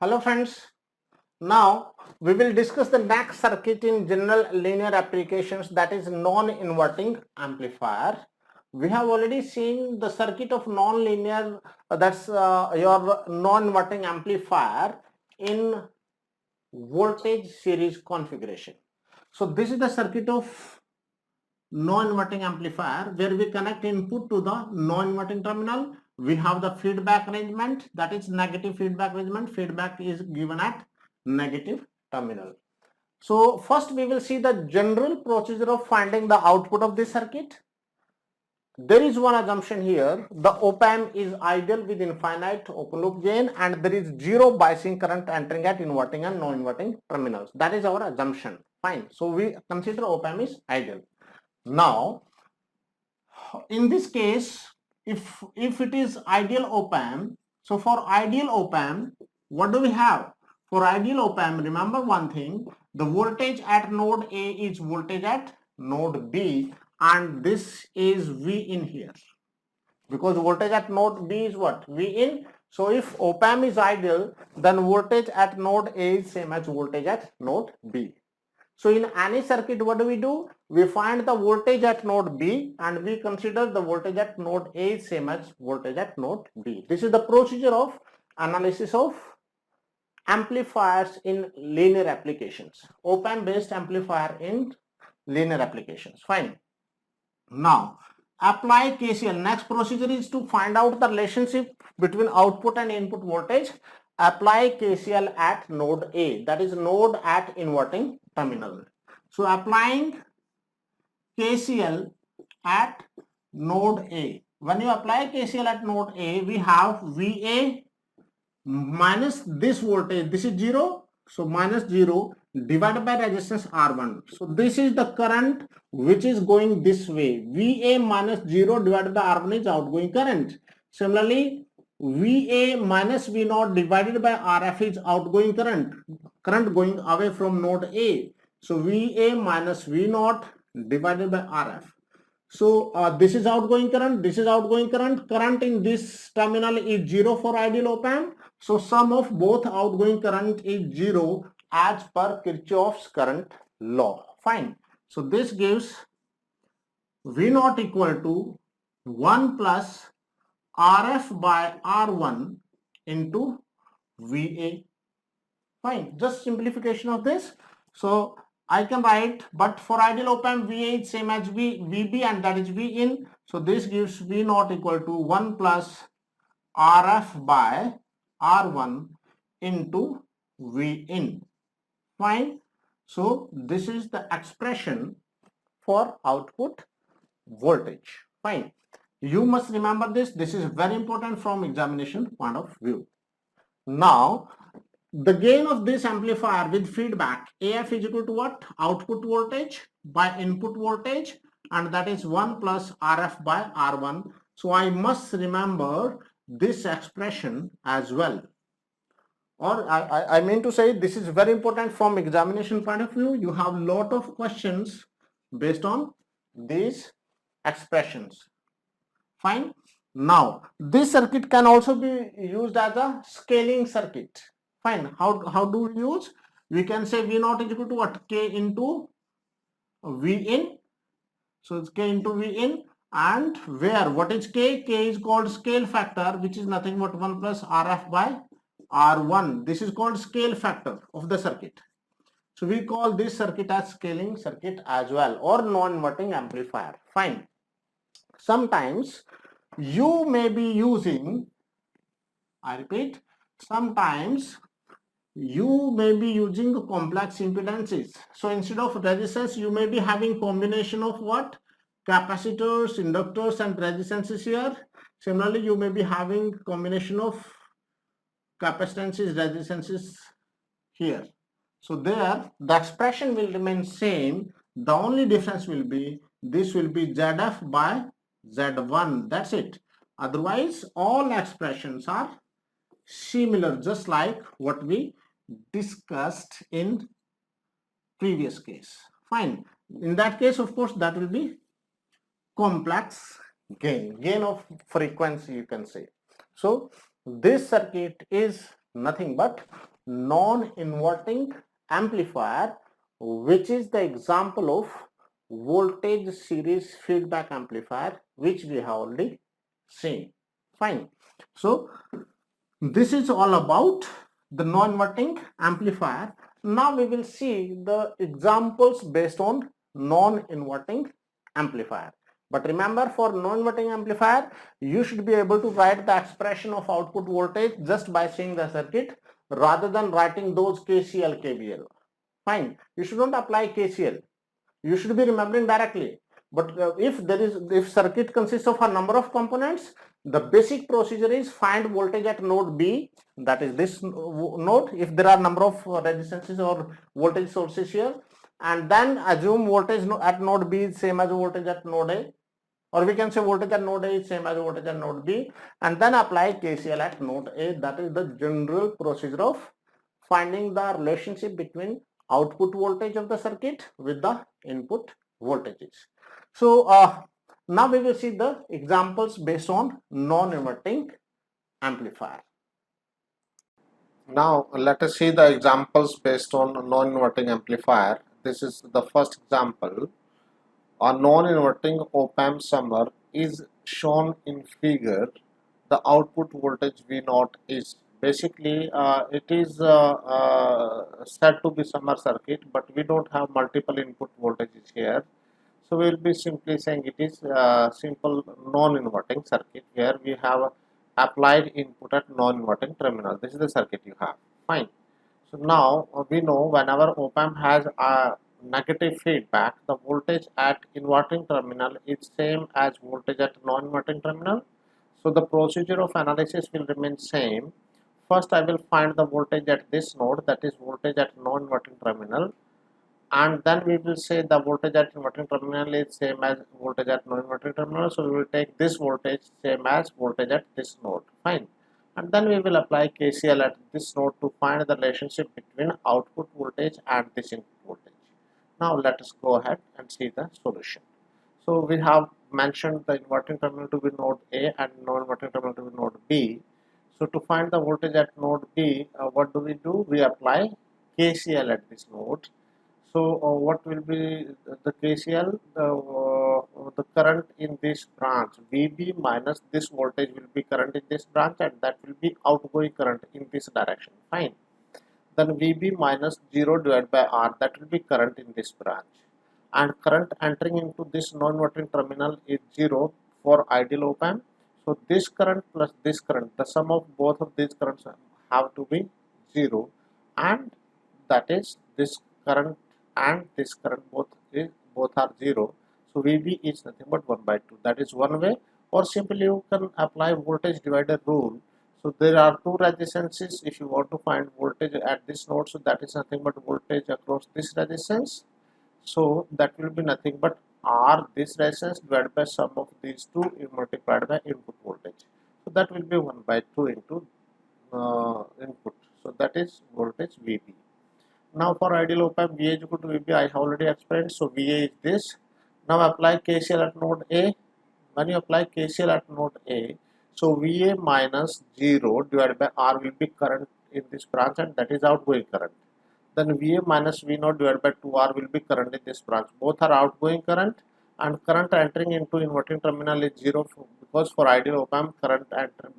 Hello friends, now we will discuss the next circuit in general linear applications, that is non-inverting amplifier. We have already seen the circuit of non-linear, that's your non-inverting amplifier in voltage series configuration. So this is the circuit of non-inverting amplifier where we connect input to the non-inverting terminal. We have the feedback arrangement, that is negative feedback arrangement. Feedback is given at negative terminal. So first we will see the general procedure of finding the output of this circuit. There is one assumption here: the op-amp is ideal with infinite open loop gain and there is zero biasing current entering at inverting and non-inverting terminals. That is our assumption. Fine. So we consider op-amp is ideal. Now in this case, if it is ideal op-amp, so for ideal op-amp, what do we have? For ideal op-amp, remember one thing: the voltage at node A is voltage at node B, and this is V in here, because voltage at node B is what? V in. So if op-amp is ideal, then voltage at node A is same as voltage at node B. So in any circuit, what do? We find the voltage at node B and we consider the voltage at node A is same as voltage at node B. This is the procedure of analysis of amplifiers in linear applications. Op-amp based amplifier in linear applications. Fine. Now apply KCL. Next procedure is to find out the relationship between output and input voltage. Apply KCL at node A, that is node at inverting terminal. So applying KCL at node A. When you apply KCL at node A, we have VA minus this voltage, this is 0, so minus 0 divided by resistance R1. So this is the current which is going this way. VA minus 0 divided by R1 is outgoing current. Similarly, VA minus V0 divided by RF is outgoing current going away from node A. So VA minus V0 divided by RF. So this is outgoing current, this is outgoing current. Current in this terminal is 0 for ideal op-amp. So sum of both outgoing current is 0 as per Kirchhoff's current law. Fine. So this gives V0 equal to 1 plus RF by R1 into VA. Fine. Just simplification of this. So I can write, but for ideal op-amp, VA is same as VB and that is V in. So this gives V0 equal to 1 plus RF by R1 into V in. Fine. So this is the expression for output voltage. Fine. You must remember this. This is very important from examination point of view. Now, the gain of this amplifier with feedback, AF is equal to what? Output voltage by input voltage, and that is 1 plus RF by R1. So I must remember this expression as well. Or I mean to say, this is very important from examination point of view. You have lot of questions based on these expressions. Fine. Now, this circuit can also be used as a scaling circuit. Fine. How do we use? We can say V0 is equal to what? K into V in. So it's K into V in, and where what is K? K is called scale factor, which is nothing but 1 plus RF by R1. This is called scale factor of the circuit. So we call this circuit as scaling circuit as well, or non-inverting amplifier. Fine. Sometimes you may be using, I repeat, sometimes you may be using complex impedances. So instead of resistance, you may be having combination of what? Capacitors, inductors and resistances here. Similarly, you may be having combination of capacitances, resistances here. So there the expression will remain same. The only difference will be this will be ZF by Z1. That's it. Otherwise, all expressions are similar, just like what we discussed in previous case. Fine. In that case, of course, that will be complex gain of frequency, you can say. So this circuit is nothing but non-inverting amplifier, which is the example of voltage series feedback amplifier, which we have already seen. Fine. So this is all about the non-inverting amplifier. Now we will see the examples based on non-inverting amplifier. But remember, for non-inverting amplifier, you should be able to write the expression of output voltage just by seeing the circuit rather than writing those KCL, KVL. Fine. You shouldn't apply KCL. You should be remembering directly. But if circuit consists of a number of components, the basic procedure is find voltage at node B, that is this node, if there are number of resistances or voltage sources here, and then assume voltage at node B is same as voltage at node A, or we can say voltage at node A is same as voltage at node B, and then apply KCL at node A. That is the general procedure of finding the relationship between output voltage of the circuit with the input voltages. So now we will see the examples based on non-inverting amplifier. Now let us see the examples based on non-inverting amplifier. This is the first example. A non-inverting op-amp summer is shown in figure. The output voltage V0 is basically it is said to be summer circuit, but we don't have multiple input voltages here. So we will be simply saying it is simple non-inverting circuit. Here we have applied input at non-inverting terminal. This is the circuit you have. Fine. So now we know whenever op-amp has a negative feedback, the voltage at inverting terminal is same as voltage at non-inverting terminal. So the procedure of analysis will remain same. First I will find the voltage at this node, that is voltage at non-inverting terminal, and then we will say the voltage at inverting terminal is same as voltage at non-inverting terminal. So we will take this voltage same as voltage at this node. Fine. And then we will apply KCL at this node to find the relationship between output voltage and this input voltage. Now let us go ahead and see the solution. So we have mentioned the inverting terminal to be node A and non-inverting terminal to be node B. So to find the voltage at node B, what do? We apply KCL at this node. So what will be the KCL? The current in this branch VB minus this voltage will be current in this branch, and that will be outgoing current in this direction. Fine. Then VB minus 0 divided by R, that will be current in this branch. And current entering into this non-inverting terminal is 0 for ideal op-amp. So this current plus this current, the sum of both of these currents have to be 0, and that is this current and this current both are 0. So VB is nothing but 1 by 2. That is one way. Or simply you can apply voltage divider rule. So there are two resistances. If you want to find voltage at this node, so that is nothing but voltage across this resistance. So that will be nothing but R this resistance divided by sum of these two multiplied by input voltage. So that will be 1 by 2 into input. So that is voltage VB. Now for ideal op-amp, VA is equal to VB, I have already explained. So VA is this. Now apply KCL at node A. When you apply KCL at node A, so VA minus 0 divided by R will be current in this branch, and that is outgoing current. Then VA minus V0 divided by 2R will be current in this branch. Both are outgoing current, and current entering into inverting terminal is 0 because for ideal op-amp current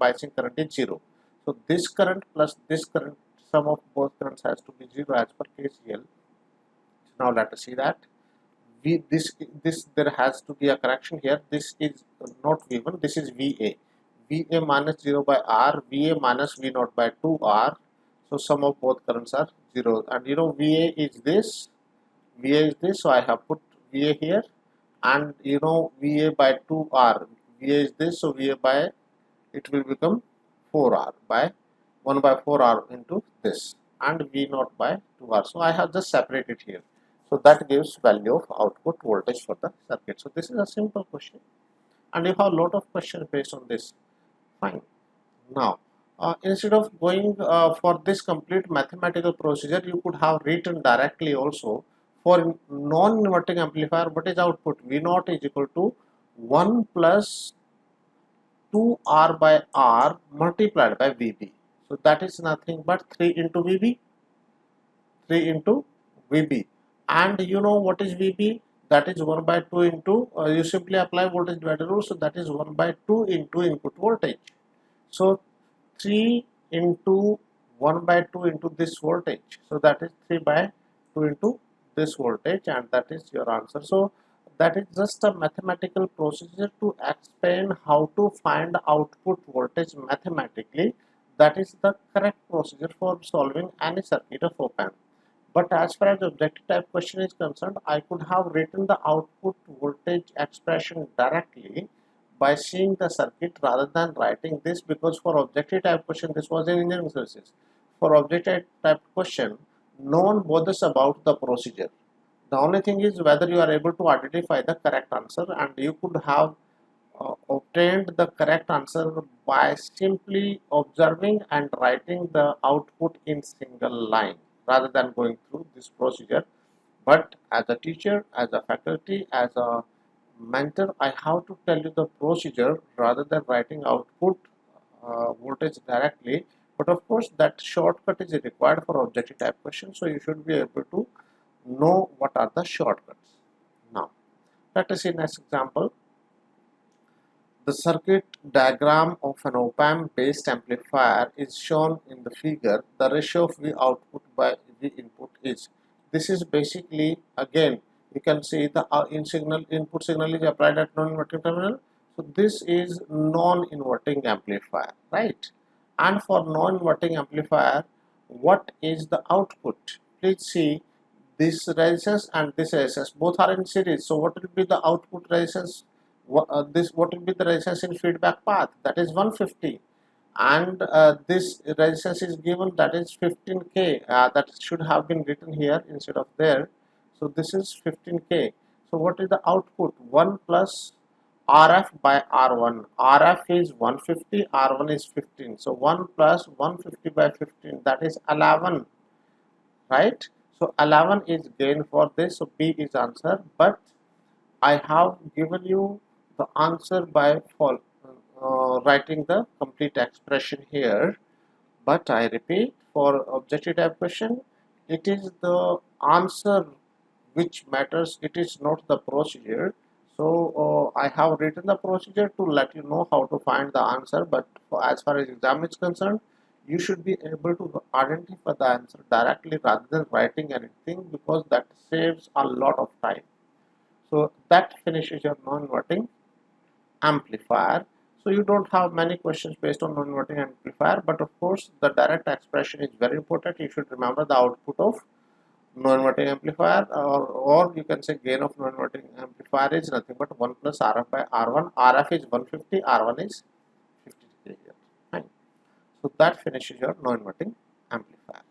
biasing current is 0. So this current plus this current, sum of both currents has to be 0 as per KCL. Now let us see that. This there has to be a correction here. This is not V1, this is VA. VA minus 0 by R, VA minus V0 by 2R. So sum of both currents are 0. And you know VA is this, so I have put VA here. And you know VA by 2R, VA is this, so VA by, it will become 4R by 1 by 4R into this, and V0 by 2R. So I have just separated here. So that gives value of output voltage for the circuit. So this is a simple question, and you have a lot of questions based on this. Fine. Now instead of going for this complete mathematical procedure, you could have written directly also. For non-inverting amplifier, what is output? V0 is equal to 1 plus 2R by R multiplied by VB. So that is nothing but 3 into VB. 3 into VB. And you know what is VB? That is 1 by 2 into, you simply apply voltage divider rule. So that is 1 by 2 into input voltage. So 3 into 1 by 2 into this voltage. So that is 3 by 2 into this voltage, and that is your answer. So that is just a mathematical procedure to explain how to find output voltage mathematically. That is the correct procedure for solving any circuit of op-amp. But as far as the objective type question is concerned, I could have written the output voltage expression directly by seeing the circuit rather than writing this, because for objective type question, this was in engineering services. For objective type question, no one bothers about the procedure. The only thing is whether you are able to identify the correct answer, and you could have obtained the correct answer by simply observing and writing the output in single line rather than going through this procedure. But as a teacher, as a faculty, as a mentor, I have to tell you the procedure rather than writing output voltage directly. But of course, that shortcut is required for objective type questions, so you should be able to know what are the shortcuts. Now, let us see next example. The circuit diagram of an op-amp based amplifier is shown in the figure. The ratio of V output by V input is. This is basically, again, you can see the input signal is applied at non-inverting terminal. So this is non-inverting amplifier, right? And for non-inverting amplifier, what is the output? Please see, this resistance and this resistance both are in series. So what will be the output resistance? What will be the resistance in feedback path? That is 150, and this resistance is given, that is 15k. That should have been written here instead of there. So this is 15k. So what is the output? 1 plus RF by R1. RF is 150, R1 is 15. So 1 plus 150 by 15, that is 11, right? So 11 is gain for this. So B is answer, but I have given you the answer by writing the complete expression here. But I repeat, for objective type question, it is the answer which matters, it is not the procedure. So I have written the procedure to let you know how to find the answer, but as far as exam is concerned, you should be able to identify the answer directly rather than writing anything, because that saves a lot of time. So that finishes your non-inverting amplifier. So you don't have many questions based on non-inverting amplifier, but of course the direct expression is very important. You should remember the output of non-inverting amplifier, or you can say gain of non-inverting amplifier is nothing but 1 plus RF by R1. RF is 150, R1 is 50 here. Fine. So that finishes your non-inverting amplifier.